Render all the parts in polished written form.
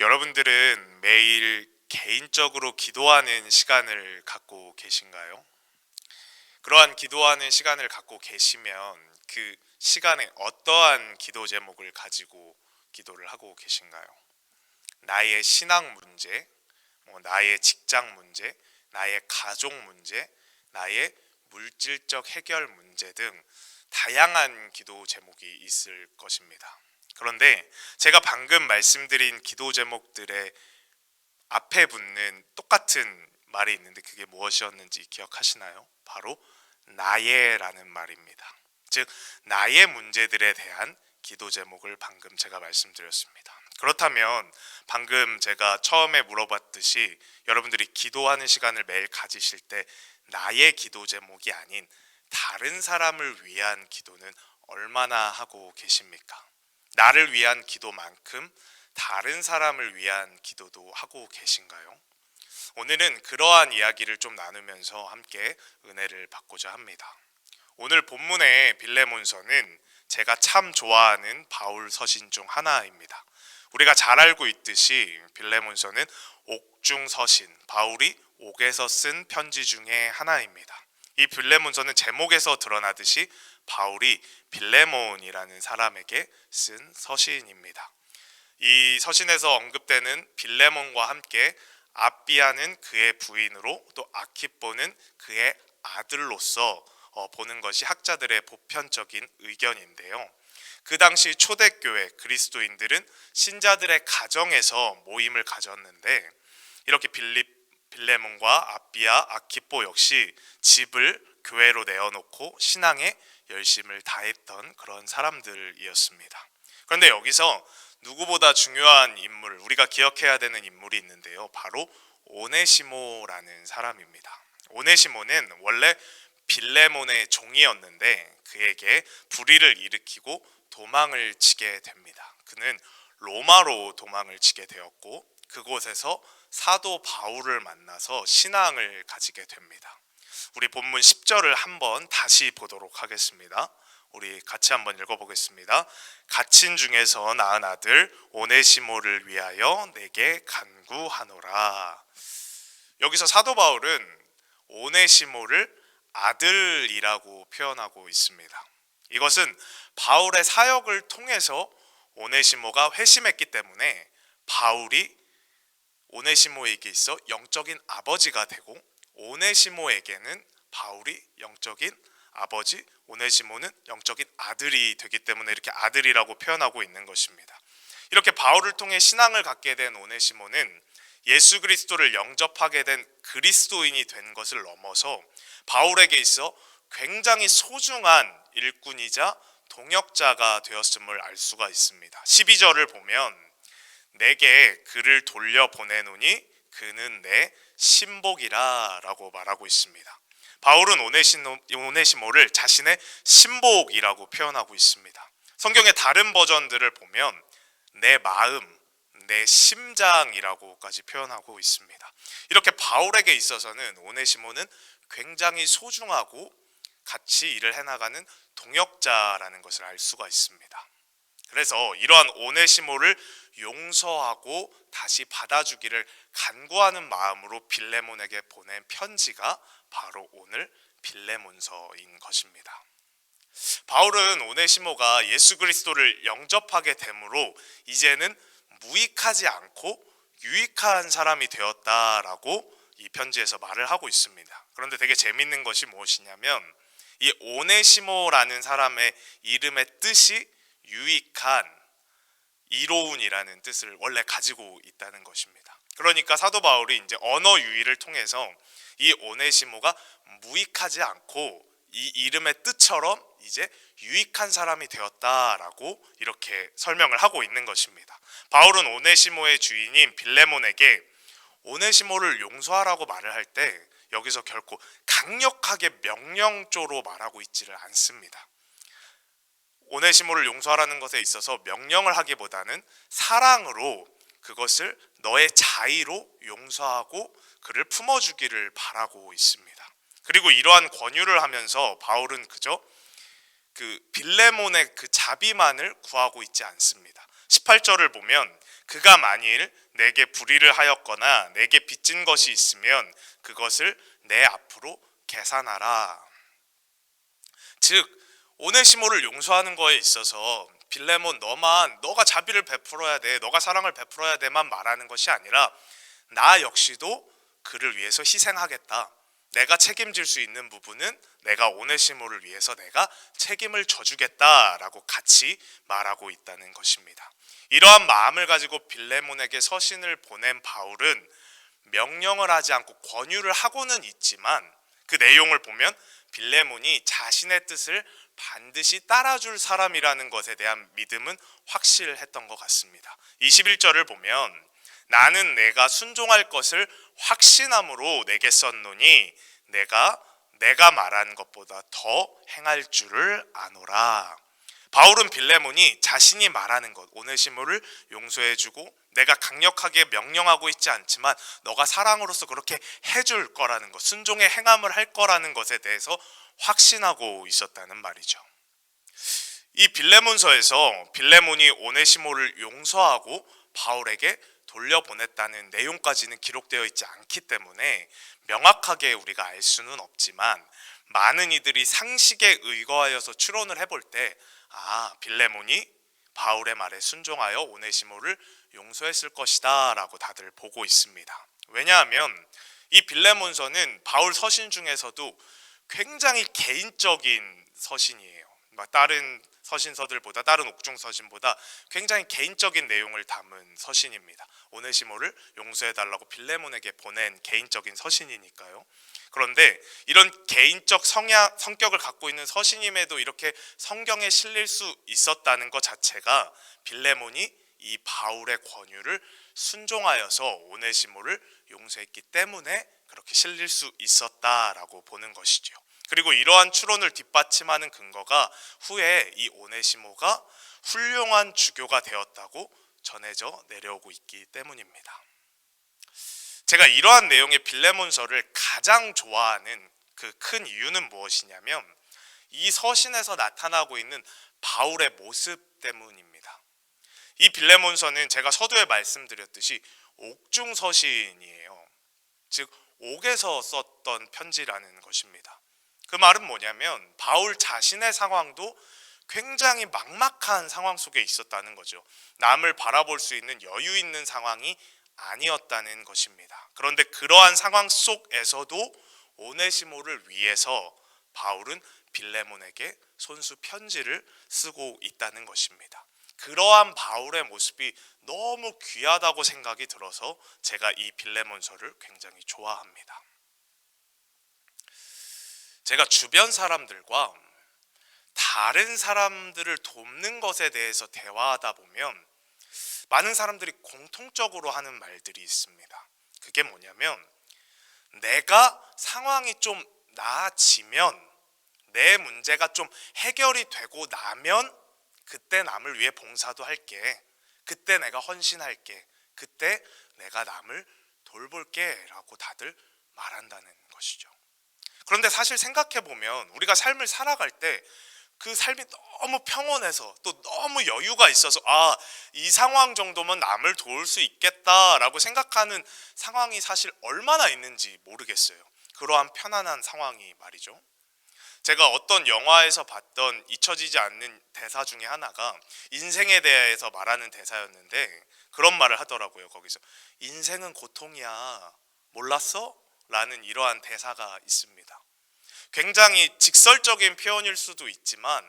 여러분들은 매일 개인적으로 기도하는 시간을 갖고 계신가요? 그러한 기도하는 시간을 갖고 계시면 그 시간에 어떠한 기도 제목을 가지고 기도를 하고 계신가요? 나의 신앙 문제, 나의 직장 문제, 나의 가족 문제, 나의 물질적 해결 문제 등 다양한 기도 제목이 있을 것입니다. 그런데 제가 방금 말씀드린 기도 제목들의 앞에 붙는 똑같은 말이 있는데 그게 무엇이었는지 기억하시나요? 바로 나의라는 말입니다. 즉 나의 문제들에 대한 기도 제목을 방금 제가 말씀드렸습니다. 그렇다면 방금 제가 처음에 물어봤듯이 여러분들이 기도하는 시간을 매일 가지실 때 나의 기도 제목이 아닌 다른 사람을 위한 기도는 얼마나 하고 계십니까? 나를 위한 기도만큼 다른 사람을 위한 기도도 하고 계신가요? 오늘은 그러한 이야기를 좀 나누면서 함께 은혜를 받고자 합니다. 오늘 본문의 빌레몬서는 제가 참 좋아하는 바울 서신 중 하나입니다. 우리가 잘 알고 있듯이 빌레몬서는 옥중 서신, 바울이 옥에서 쓴 편지 중에 하나입니다. 이 빌레몬서는 제목에서 드러나듯이 바울이 빌레몬이라는 사람에게 쓴 서신입니다. 이 서신에서 언급되는 빌레몬과 함께 아비아는 그의 부인으로 또 아키뽀는 그의 아들로서 보는 것이 학자들의 보편적인 의견인데요. 그 당시 초대교회 그리스도인들은 신자들의 가정에서 모임을 가졌는데 이렇게 빌레몬과 아비아, 아키뽀 역시 집을 교회로 내어놓고 신앙에 열심을 다했던 그런 사람들이었습니다. 그런데 여기서 누구보다 중요한 인물, 우리가 기억해야 되는 인물이 있는데요. 바로 오네시모라는 사람입니다. 오네시모는 원래 빌레몬의 종이었는데 그에게 불의를 일으키고 도망을 치게 됩니다. 그는 로마로 도망을 치게 되었고 그곳에서 사도 바울을 만나서 신앙을 가지게 됩니다. 우리 본문 10절을 한번 다시 보도록 하겠습니다. 우리 같이 한번 읽어보겠습니다. 갇힌 중에서 낳은 아들 오네시모를 위하여 내게 간구하노라. 여기서 사도 바울은 오네시모를 아들이라고 표현하고 있습니다. 이것은 바울의 사역을 통해서 오네시모가 회심했기 때문에 바울이 오네시모에게 있어 영적인 아버지가 되고 오네시모에게는 바울이 영적인 아버지, 오네시모는 영적인 아들이 되기 때문에 이렇게 아들이라고 표현하고 있는 것입니다. 이렇게 바울을 통해 신앙을 갖게 된 오네시모는 예수 그리스도를 영접하게 된 그리스도인이 된 것을 넘어서 바울에게 있어 굉장히 소중한 일꾼이자 동역자가 되었음을 알 수가 있습니다. 12절을 보면 내게 그를 돌려보내노니 그는 내 신복이라 라고 말하고 있습니다. 바울은 오네시모를 자신의 신복이라고 표현하고 있습니다. 성경의 다른 버전들을 보면 내 마음, 내 심장이라고까지 표현하고 있습니다. 이렇게 바울에게 있어서는 오네시모는 굉장히 소중하고 같이 일을 해나가는 동역자라는 것을 알 수가 있습니다. 그래서 이러한 오네시모를 용서하고 다시 받아주기를 간구하는 마음으로 빌레몬에게 보낸 편지가 바로 오늘 빌레몬서인 것입니다. 바울은 오네시모가 예수 그리스도를 영접하게 되므로 이제는 무익하지 않고 유익한 사람이 되었다라고 이 편지에서 말을 하고 있습니다. 그런데 되게 재밌는 것이 무엇이냐면 이 오네시모라는 사람의 이름의 뜻이 유익한, 이로운이라는 뜻을 원래 가지고 있다는 것입니다. 그러니까 사도 바울이 이제 언어 유희를 통해서 이 오네시모가 무익하지 않고 이 이름의 뜻처럼 이제 유익한 사람이 되었다라고 이렇게 설명을 하고 있는 것입니다. 바울은 오네시모의 주인인 빌레몬에게 오네시모를 용서하라고 말을 할 때 여기서 결코 강력하게 명령조로 말하고 있지를 않습니다. 오네시모를 용서하라는 것에 있어서 명령을 하기보다는 사랑으로 그것을 너의 자의로 용서하고 그를 품어주기를 바라고 있습니다. 그리고 이러한 권유를 하면서 바울은 그저 그 빌레몬의 그 자비만을 구하고 있지 않습니다. 18절을 보면 그가 만일 내게 불의를 하였거나 내게 빚진 것이 있으면 그것을 내 앞으로 계산하라. 즉 오네시모를 용서하는 거에 있어서 빌레몬 너가 자비를 베풀어야 돼, 너가 사랑을 베풀어야 돼만 말하는 것이 아니라 나 역시도 그를 위해서 희생하겠다. 내가 책임질 수 있는 부분은 내가 오네시모를 위해서 내가 책임을 져주겠다라고 같이 말하고 있다는 것입니다. 이러한 마음을 가지고 빌레몬에게 서신을 보낸 바울은 명령을 하지 않고 권유를 하고는 있지만 그 내용을 보면 빌레몬이 자신의 뜻을 반드시 따라줄 사람이라는 것에 대한 믿음은 확실했던 것 같습니다. 21절을 보면 나는 내가 순종할 것을 확신함으로 내게 썼노니 내가 말한 것보다 더 행할 줄을 아노라. 바울은 빌레몬이 자신이 말하는 것, 오네시모를 용서해주고 내가 강력하게 명령하고 있지 않지만 너가 사랑으로서 그렇게 해줄 거라는 것, 순종의 행함을 할 거라는 것에 대해서 확신하고 있었다는 말이죠. 이 빌레몬서에서 빌레몬이 오네시모를 용서하고 바울에게 돌려보냈다는 내용까지는 기록되어 있지 않기 때문에 명확하게 우리가 알 수는 없지만 많은 이들이 상식에 의거하여서 추론을 해볼 때 빌레몬이 바울의 말에 순종하여 오네시모를 용서했을 것이다 라고 다들 보고 있습니다. 왜냐하면 이 빌레몬서는 바울 서신 중에서도 굉장히 개인적인 서신이에요. 다른 서신서들보다, 다른 옥중 서신보다 굉장히 개인적인 내용을 담은 서신입니다. 오네시모를 용서해달라고 빌레몬에게 보낸 개인적인 서신이니까요. 그런데 이런 개인적 성격을 갖고 있는 서신임에도 이렇게 성경에 실릴 수 있었다는 것 자체가 빌레몬이 이 바울의 권유를 순종하여서 오네시모를 용서했기 때문에 그렇게 실릴 수 있었다라고 보는 것이죠. 그리고 이러한 추론을 뒷받침하는 근거가 후에 이 오네시모가 훌륭한 주교가 되었다고 전해져 내려오고 있기 때문입니다. 제가 이러한 내용의 빌레몬서를 가장 좋아하는 그 큰 이유는 무엇이냐면 이 서신에서 나타나고 있는 바울의 모습 때문입니다. 이 빌레몬서는 제가 서두에 말씀드렸듯이 옥중 서신이에요. 즉 옥에서 썼던 편지라는 것입니다. 그 말은 뭐냐면 바울 자신의 상황도 굉장히 막막한 상황 속에 있었다는 거죠. 남을 바라볼 수 있는 여유 있는 상황이 아니었다는 것입니다. 그런데 그러한 상황 속에서도 오네시모를 위해서 바울은 빌레몬에게 손수 편지를 쓰고 있다는 것입니다. 그러한 바울의 모습이 너무 귀하다고 생각이 들어서 제가 이 빌레몬서를 굉장히 좋아합니다. 제가 주변 사람들과 다른 사람들을 돕는 것에 대해서 대화하다 보면 많은 사람들이 공통적으로 하는 말들이 있습니다. 그게 뭐냐면 내가 상황이 좀 나아지면, 내 문제가 좀 해결이 되고 나면 그때 남을 위해 봉사도 할게, 그때 내가 헌신할게, 그때 내가 남을 돌볼게 라고 다들 말한다는 것이죠. 그런데 사실 생각해보면 우리가 삶을 살아갈 때 그 삶이 너무 평온해서 또 너무 여유가 있어서 이 상황 정도면 남을 도울 수 있겠다라고 생각하는 상황이 사실 얼마나 있는지 모르겠어요. 그러한 편안한 상황이 말이죠. 제가 어떤 영화에서 봤던 잊혀지지 않는 대사 중에 하나가 인생에 대해서 말하는 대사였는데 그런 말을 하더라고요. 거기서 인생은 고통이야, 몰랐어? 라는 이러한 대사가 있습니다. 굉장히 직설적인 표현일 수도 있지만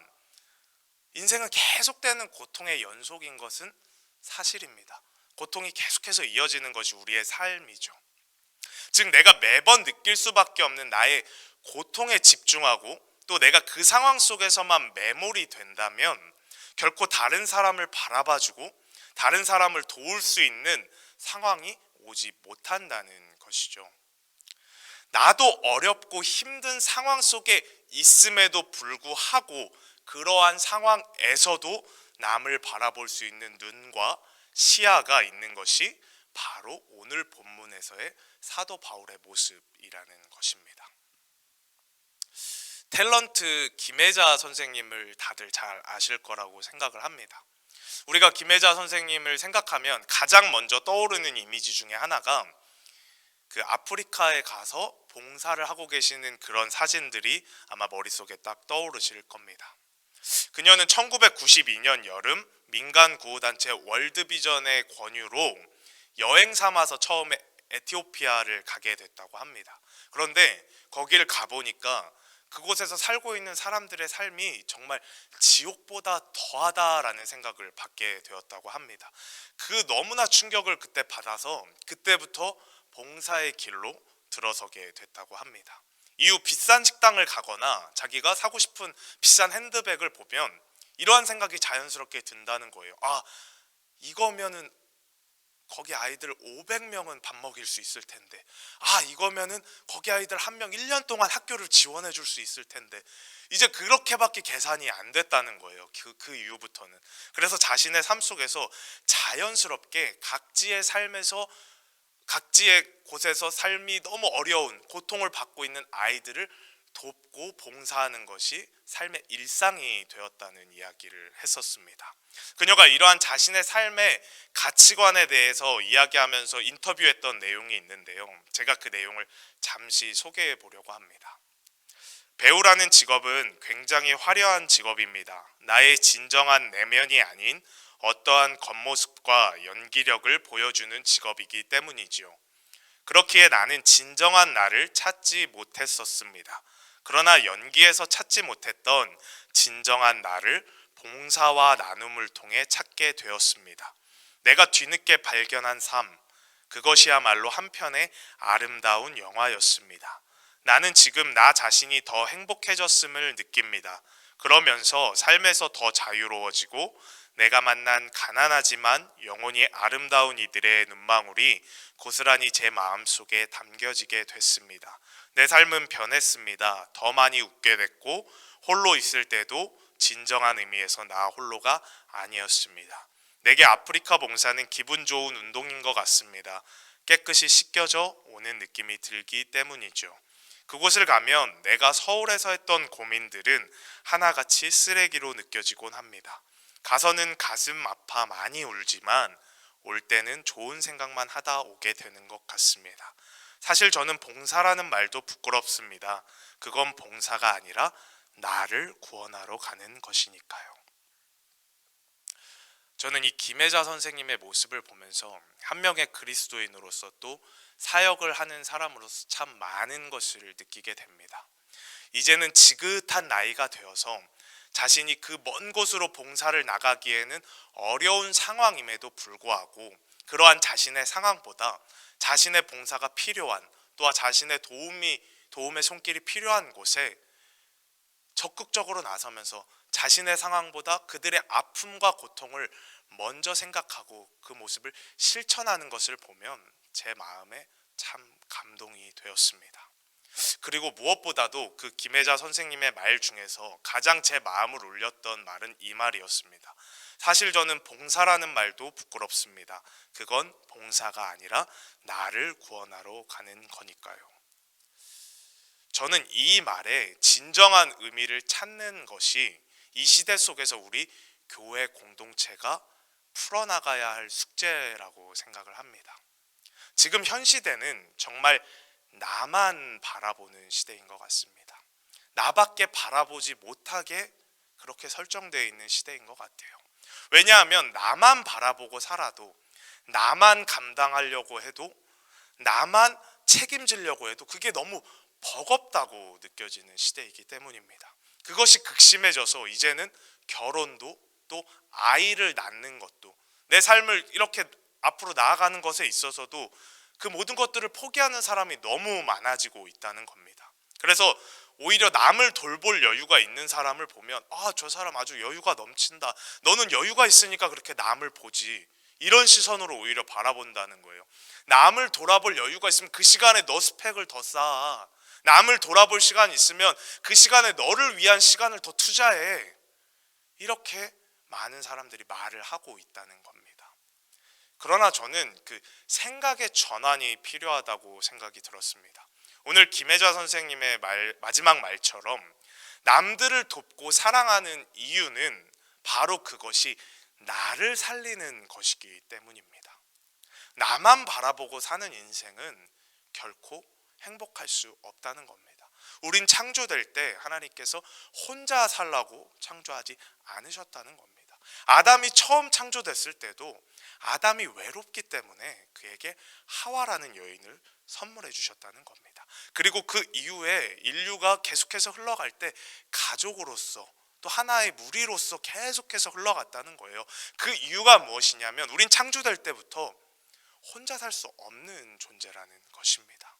인생은 계속되는 고통의 연속인 것은 사실입니다. 고통이 계속해서 이어지는 것이 우리의 삶이죠. 즉 내가 매번 느낄 수밖에 없는 나의 고통에 집중하고 또 내가 그 상황 속에서만 매몰이 된다면 결코 다른 사람을 바라봐주고 다른 사람을 도울 수 있는 상황이 오지 못한다는 것이죠. 나도 어렵고 힘든 상황 속에 있음에도 불구하고 그러한 상황에서도 남을 바라볼 수 있는 눈과 시야가 있는 것이 바로 오늘 본문에서의 사도 바울의 모습이라는 것입니다. 탤런트 김혜자 선생님을 다들 잘 아실 거라고 생각을 합니다. 우리가 김혜자 선생님을 생각하면 가장 먼저 떠오르는 이미지 중에 하나가 그 아프리카에 가서 봉사를 하고 계시는 그런 사진들이 아마 머릿속에 딱 떠오르실 겁니다. 그녀는 1992년 여름 민간 구호단체 월드비전의 권유로 여행 삼아서 처음에 에티오피아를 가게 됐다고 합니다. 그런데 거기를 가보니까 그곳에서 살고 있는 사람들의 삶이 정말 지옥보다 더하다라는 생각을 받게 되었다고 합니다. 그 너무나 충격을 그때 받아서 그때부터 봉사의 길로 들어서게 됐다고 합니다. 이후 비싼 식당을 가거나 자기가 사고 싶은 비싼 핸드백을 보면 이러한 생각이 자연스럽게 든다는 거예요. 아, 이거면은 거기 아이들 500명은 밥 먹일 수 있을 텐데, 아, 이거면은 거기 아이들 한 명 1년 동안 학교를 지원해 줄 수 있을 텐데, 이제 그렇게밖에 계산이 안 됐다는 거예요. 그 이후부터는. 그래서 자신의 삶 속에서 자연스럽게 각지의 곳에서 삶이 너무 어려운 고통을 받고 있는 아이들을 돕고 봉사하는 것이 삶의 일상이 되었다는 이야기를 했었습니다. 그녀가 이러한 자신의 삶의 가치관에 대해서 이야기하면서 인터뷰했던 내용이 있는데요. 제가 그 내용을 잠시 소개해 보려고 합니다. 배우라는 직업은 굉장히 화려한 직업입니다. 나의 진정한 내면이 아닌 어떠한 겉모습과 연기력을 보여주는 직업이기 때문이지요. 그렇기에 나는 진정한 나를 찾지 못했었습니다. 그러나 연기에서 찾지 못했던 진정한 나를 봉사와 나눔을 통해 찾게 되었습니다. 내가 뒤늦게 발견한 삶, 그것이야말로 한편의 아름다운 영화였습니다. 나는 지금 나 자신이 더 행복해졌음을 느낍니다. 그러면서 삶에서 더 자유로워지고 내가 만난 가난하지만 영혼이 아름다운 이들의 눈망울이 고스란히 제 마음속에 담겨지게 됐습니다. 내 삶은 변했습니다. 더 많이 웃게 됐고 홀로 있을 때도 진정한 의미에서 나 홀로가 아니었습니다. 내게 아프리카 봉사는 기분 좋은 운동인 것 같습니다. 깨끗이 씻겨져 오는 느낌이 들기 때문이죠. 그곳을 가면 내가 서울에서 했던 고민들은 하나같이 쓰레기로 느껴지곤 합니다. 가서는 가슴 아파 많이 울지만 올 때는 좋은 생각만 하다 오게 되는 것 같습니다. 사실 저는 봉사라는 말도 부끄럽습니다. 그건 봉사가 아니라 나를 구원하러 가는 것이니까요. 저는 이 김혜자 선생님의 모습을 보면서 한 명의 그리스도인으로서 또 사역을 하는 사람으로서 참 많은 것을 느끼게 됩니다. 이제는 지긋한 나이가 되어서 자신이 그 먼 곳으로 봉사를 나가기에는 어려운 상황임에도 불구하고 그러한 자신의 상황보다 자신의 봉사가 필요한 또한 자신의 도움의 손길이 필요한 곳에 적극적으로 나서면서 자신의 상황보다 그들의 아픔과 고통을 먼저 생각하고 그 모습을 실천하는 것을 보면 제 마음에 참 감동이 되었습니다. 그리고 무엇보다도 그 김혜자 선생님의 말 중에서 가장 제 마음을 울렸던 말은 이 말이었습니다. 사실 저는 봉사라는 말도 부끄럽습니다. 그건 봉사가 아니라 나를 구원하러 가는 거니까요. 저는 이 말에 진정한 의미를 찾는 것이 이 시대 속에서 우리 교회 공동체가 풀어나가야 할 숙제라고 생각을 합니다. 지금 현 시대는 정말 나만 바라보는 시대인 것 같습니다. 나밖에 바라보지 못하게 그렇게 설정되어 있는 시대인 것 같아요. 왜냐하면 나만 바라보고 살아도 나만 감당하려고 해도 나만 책임지려고 해도 그게 너무 버겁다고 느껴지는 시대이기 때문입니다. 그것이 극심해져서 이제는 결혼도 또 아이를 낳는 것도 내 삶을 이렇게 앞으로 나아가는 것에 있어서도 그 모든 것들을 포기하는 사람이 너무 많아지고 있다는 겁니다. 그래서 오히려 남을 돌볼 여유가 있는 사람을 보면 저 사람 아주 여유가 넘친다. 너는 여유가 있으니까 그렇게 남을 보지. 이런 시선으로 오히려 바라본다는 거예요. 남을 돌아볼 여유가 있으면 그 시간에 너 스펙을 더 쌓아. 남을 돌아볼 시간이 있으면 그 시간에 너를 위한 시간을 더 투자해. 이렇게 많은 사람들이 말을 하고 있다는 겁니다. 그러나 저는 그 생각의 전환이 필요하다고 생각이 들었습니다. 오늘 김혜자 선생님의 마지막 말처럼 남들을 돕고 사랑하는 이유는 바로 그것이 나를 살리는 것이기 때문입니다. 나만 바라보고 사는 인생은 결코 행복할 수 없다는 겁니다. 우린 창조될 때 하나님께서 혼자 살라고 창조하지 않으셨다는 겁니다. 아담이 처음 창조됐을 때도 아담이 외롭기 때문에 그에게 하와라는 여인을 선물해 주셨다는 겁니다. 그리고 그 이후에 인류가 계속해서 흘러갈 때 가족으로서 또 하나의 무리로서 계속해서 흘러갔다는 거예요. 그 이유가 무엇이냐면 우린 창조될 때부터 혼자 살 수 없는 존재라는 것입니다.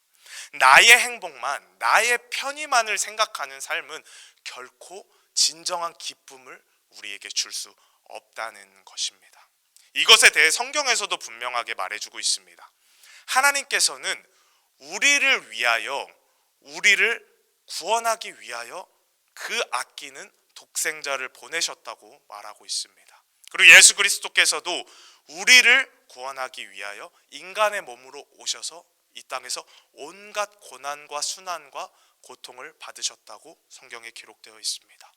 나의 행복만, 나의 편의만을 생각하는 삶은 결코 진정한 기쁨을 우리에게 줄 수 없다는 것입니다. 이것에 대해 성경에서도 분명하게 말해주고 있습니다. 하나님께서는 우리를 위하여, 우리를 구원하기 위하여 그 아끼는 독생자를 보내셨다고 말하고 있습니다. 그리고 예수 그리스도께서도 우리를 구원하기 위하여 인간의 몸으로 오셔서 이 땅에서 온갖 고난과 순환과 고통을 받으셨다고 성경에 기록되어 있습니다.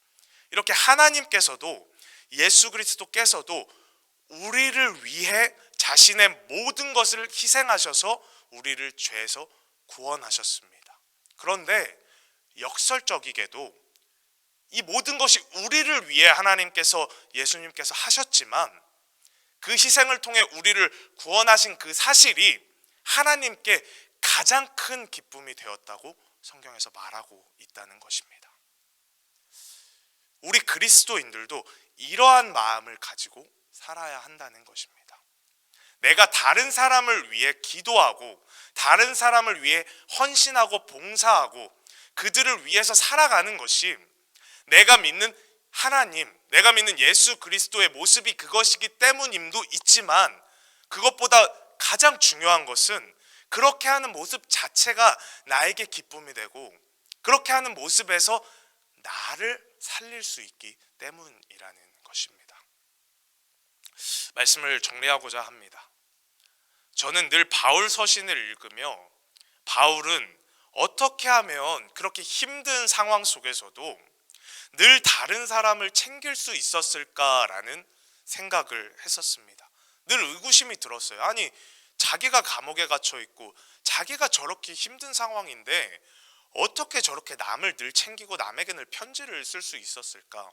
이렇게 하나님께서도 예수 그리스도께서도 우리를 위해 자신의 모든 것을 희생하셔서 우리를 죄에서 구원하셨습니다. 그런데 역설적이게도 이 모든 것이 우리를 위해 하나님께서 예수님께서 하셨지만 그 희생을 통해 우리를 구원하신 그 사실이 하나님께 가장 큰 기쁨이 되었다고 성경에서 말하고 있다는 것입니다. 우리 그리스도인들도 이러한 마음을 가지고 살아야 한다는 것입니다. 내가 다른 사람을 위해 기도하고 다른 사람을 위해 헌신하고 봉사하고 그들을 위해서 살아가는 것이 내가 믿는 하나님, 내가 믿는 예수 그리스도의 모습이 그것이기 때문임도 있지만 그것보다 가장 중요한 것은 그렇게 하는 모습 자체가 나에게 기쁨이 되고 그렇게 하는 모습에서 나를 살릴 수 있기 때문이라는 것입니다. 말씀을 정리하고자 합니다. 저는 늘 바울 서신을 읽으며 바울은 어떻게 하면 그렇게 힘든 상황 속에서도 늘 다른 사람을 챙길 수 있었을까라는 생각을 했었습니다. 늘 의구심이 들었어요. 아니, 자기가 감옥에 갇혀 있고 자기가 저렇게 힘든 상황인데 어떻게 저렇게 남을 늘 챙기고 남에게 늘 편지를 쓸 수 있었을까?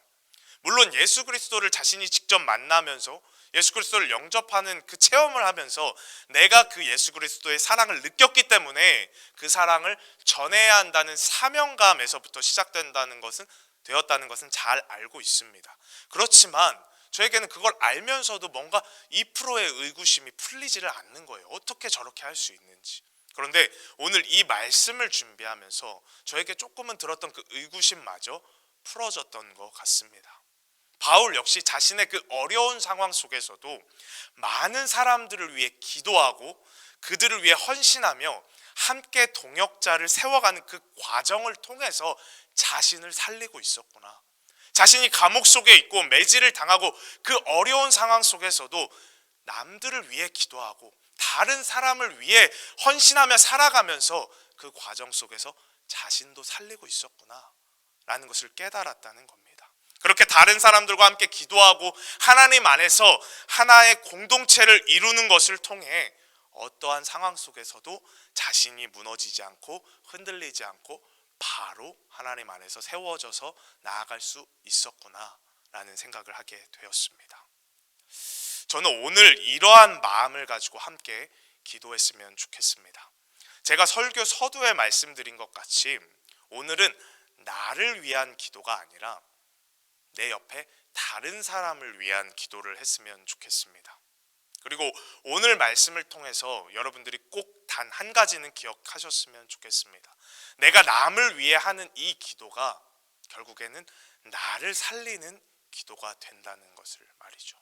물론 예수 그리스도를 자신이 직접 만나면서 예수 그리스도를 영접하는 그 체험을 하면서 내가 그 예수 그리스도의 사랑을 느꼈기 때문에 그 사랑을 전해야 한다는 사명감에서부터 시작된다는 것은 되었다는 것은 잘 알고 있습니다. 그렇지만 저에게는 그걸 알면서도 뭔가 2%의 의구심이 풀리지를 않는 거예요. 어떻게 저렇게 할 수 있는지. 그런데 오늘 이 말씀을 준비하면서 저에게 조금은 들었던 그 의구심마저 풀어졌던 것 같습니다. 바울 역시 자신의 그 어려운 상황 속에서도 많은 사람들을 위해 기도하고 그들을 위해 헌신하며 함께 동역자를 세워가는 그 과정을 통해서 자신을 살리고 있었구나. 자신이 감옥 속에 있고 매질을 당하고 그 어려운 상황 속에서도 남들을 위해 기도하고 다른 사람을 위해 헌신하며 살아가면서 그 과정 속에서 자신도 살리고 있었구나 라는 것을 깨달았다는 겁니다. 그렇게 다른 사람들과 함께 기도하고 하나님 안에서 하나의 공동체를 이루는 것을 통해 어떠한 상황 속에서도 자신이 무너지지 않고 흔들리지 않고 바로 하나님 안에서 세워져서 나아갈 수 있었구나 라는 생각을 하게 되었습니다. 저는 오늘 이러한 마음을 가지고 함께 기도했으면 좋겠습니다. 제가 설교 서두에 말씀드린 것 같이 오늘은 나를 위한 기도가 아니라 내 옆에 다른 사람을 위한 기도를 했으면 좋겠습니다. 그리고 오늘 말씀을 통해서 여러분들이 꼭 단 한 가지는 기억하셨으면 좋겠습니다. 내가 남을 위해 하는 이 기도가 결국에는 나를 살리는 기도가 된다는 것을 말이죠.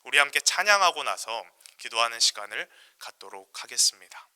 우리 함께 찬양하고 나서 기도하는 시간을 갖도록 하겠습니다.